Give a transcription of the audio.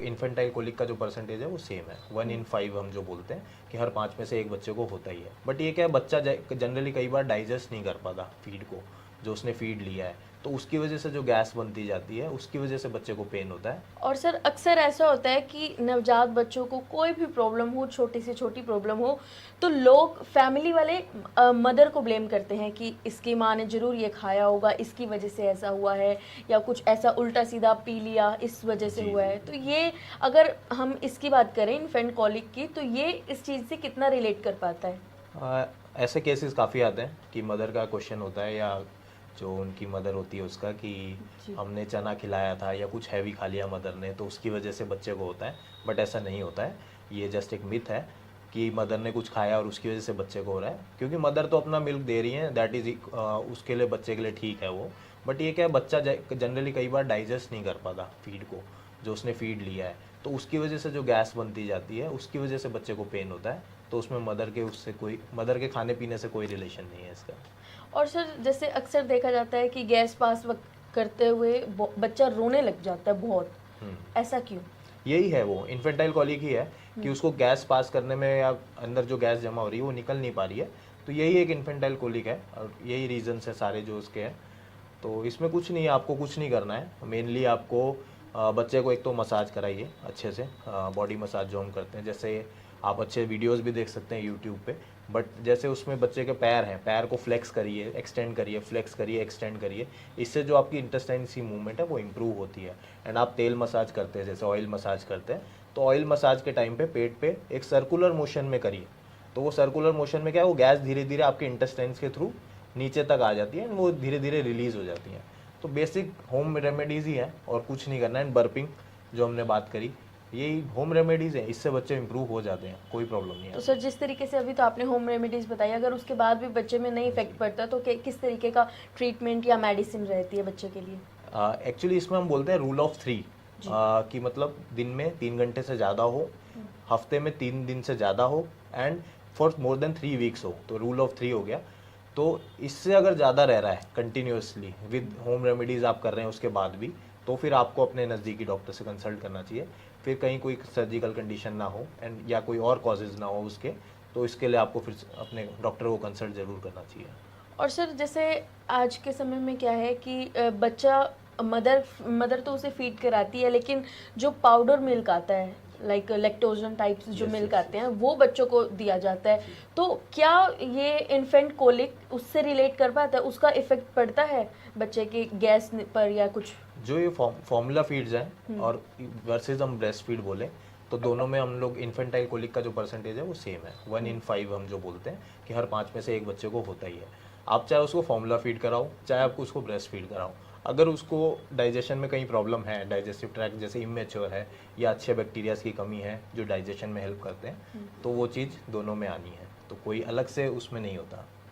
Infantile colic का जो percentage है वो सेम है, 1 in 5 हम जो बोलते हैं कि हर 5 में से एक बच्चे को होता ही है। बट ये क्या है, बच्चा जनरली कई बार डाइजेस्ट नहीं कर पाता फीड को, जो उसने फीड लिया है, तो उसकी वजह से जो गैस बनती जाती है उसकी वजह से बच्चे को पेन होता है। और सर अक्सर ऐसा होता है कि नवजात बच्चों को कोई भी प्रॉब्लम हो, छोटी से छोटी प्रॉब्लम हो, तो लोग फैमिली वाले मदर को ब्लेम करते हैं कि इसकी माँ ने ज़रूर ये खाया होगा, इसकी वजह से ऐसा हुआ है, या कुछ ऐसा उल्टा सीधा पी लिया इस वजह से जी हुआ है। जी। तो ये अगर हम इसकी बात करें इन्फेंट कॉलिक की, तो ये इस चीज़ से कितना रिलेट कर पाता है? ऐसे केसेस काफ़ी आते हैं कि मदर का क्वेश्चन होता है, या जो उनकी मदर होती है उसका, कि जी। हमने चना खिलाया था या कुछ हैवी खा लिया मदर ने तो उसकी वजह से बच्चे को होता है। बट ऐसा नहीं होता है, ये जस्ट एक मिथ है कि मदर ने कुछ खाया और उसकी वजह से बच्चे को हो रहा है, क्योंकि मदर तो अपना मिल्क दे रही है, दैट इज़ उसके लिए, बच्चे के लिए ठीक है वो। बट ये क्या है, बच्चा जनरली कई बार डाइजेस्ट नहीं कर पाता फीड को, जो उसने फीड लिया है, तो उसकी वजह से जो गैस बनती जाती है उसकी वजह से बच्चे को पेन होता है। तो उसमें मदर के खाने पीने से कोई रिलेशन नहीं है इसका। और सर जैसे अक्सर देखा जाता है कि गैस पास करते हुए बच्चा रोने लग जाता है बहुत, ऐसा क्यों? यही है, वो इन्फेंटाइल कॉलिक ही है कि उसको गैस पास करने में या अंदर जो गैस जमा हो रही है वो निकल नहीं पा रही है, तो यही एक इन्फेंटाइल कॉलिक है और यही रीजंस है सारे जो उसके हैं। तो इसमें कुछ नहीं है, आपको कुछ नहीं करना है। मेनली आपको बच्चे को एक तो मसाज कराइए अच्छे से, बॉडी मसाज जो हम करते हैं, जैसे आप अच्छे वीडियोस भी देख सकते हैं यूट्यूब पे। बट जैसे उसमें बच्चे के पैर हैं, पैर को फ्लेक्स करिए, एक्सटेंड करिए, फ्लेक्स करिए, एक्सटेंड करिए, इससे जो आपकी इंटेस्टाइन सी मूवमेंट है वो इम्प्रूव होती है। एंड आप तेल मसाज करते हैं, जैसे ऑयल मसाज करते हैं, तो ऑयल मसाज के टाइम पे पेट पे एक सर्कुलर मोशन में करिए। तो वो सर्कुलर मोशन में क्या है, वो गैस धीरे धीरे आपके इंटेस्टाइन्स के थ्रू नीचे तक आ जाती है, वो धीरे धीरे रिलीज हो जाती हैं। तो बेसिक होम रेमेडीज़ ही है और कुछ नहीं करना है। एंड बर्पिंग जो हमने बात करी, यही होम रेमेडीज़ है, इससे बच्चे इंप्रूव हो जाते हैं, कोई प्रॉब्लम नहीं है। तो सर जिस तरीके से अभी तो आपने होम रेमेडीज़ बताई, अगर उसके बाद भी बच्चे में नहीं इफेक्ट पड़ता तो किस तरीके का ट्रीटमेंट या मेडिसिन रहती है बच्चे के लिए? एक्चुअली इसमें हम बोलते हैं रूल ऑफ 3, कि मतलब दिन में 3 घंटे से ज़्यादा हो, हफ्ते में 3 दिन से ज़्यादा हो, and for more than 3 weeks हो, तो रूल ऑफ 3 हो गया। तो इससे अगर ज़्यादा रह रहा है कंटिन्यूसली विद होम रेमेडीज़ आप कर रहे हैं उसके बाद भी, तो फिर आपको अपने नज़दीकी डॉक्टर से कंसल्ट करना चाहिए। फिर कहीं कोई सर्जिकल कंडीशन ना हो एंड या कोई और कॉजेज़ ना हो उसके, तो इसके लिए आपको फिर अपने डॉक्टर को कंसल्ट ज़रूर करना चाहिए। और सर जैसे आज के समय में क्या है कि बच्चा मदर तो उसे फीड कराती है, लेकिन जो पाउडर मिल्क आता है, लाइक लैक्टोजन टाइप्स जो Yes, मिल्क yes, आते हैं, वो बच्चों को दिया जाता है। तो क्या ये इन्फेंट कोलिक उससे रिलेट कर पाता है? उसका इफेक्ट पड़ता है बच्चे के गैस पर या कुछ? जो ये फॉर्मूला फीड्स हैं और वर्सेस हम ब्रेस्ट फीड बोले, तो दोनों में हम लोग इन्फेंटाइल कोलिक का जो परसेंटेज है वो सेम है, 1 in 5 हम जो बोलते हैं कि हर 5 में से एक बच्चे को होता ही है। आप चाहे उसको फॉर्मूला फीड कराओ, चाहे आपको उसको ब्रेस्ट फीड कराओ, अगर उसको डाइजेशन में कहीं प्रॉब्लम है, डाइजेस्टिव ट्रैक्ट जैसे इमेच्योर है या अच्छे बैक्टीरियाज की कमी है जो डाइजेशन में हेल्प करते हैं, तो वो चीज़ दोनों में आनी है, तो कोई अलग से उसमें नहीं होता।